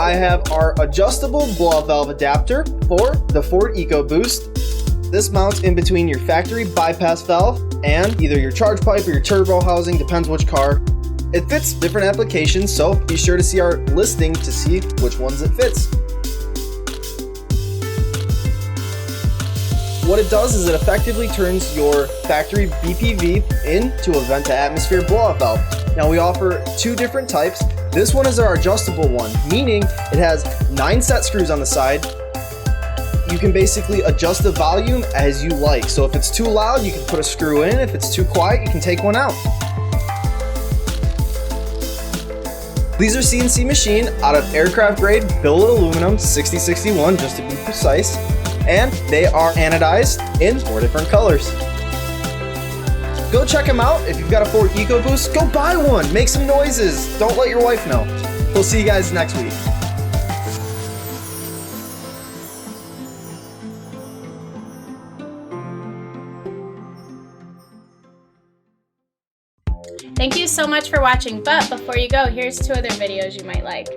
I have our adjustable blow-off valve adapter for the Ford EcoBoost. This mounts in between your factory bypass valve and either your charge pipe or your turbo housing, depends which car. It fits different applications, so be sure to see our listing to see which ones it fits. What it does is it effectively turns your factory BPV into a vent to atmosphere blow-off valve. Now we offer two different types. This one is our adjustable one, meaning it has 9 set screws on the side. You can basically adjust the volume as you like. So if it's too loud, you can put a screw in. If it's too quiet, you can take one out. These are CNC machined out of aircraft grade billet aluminum 6061, just to be precise. And they are anodized in 4 different colors. Go check them out. If you've got a Ford EcoBoost, go buy one. Make some noises. Don't let your wife know. We'll see you guys next week. Thank you so much for watching, but before you go, here's 2 other videos you might like.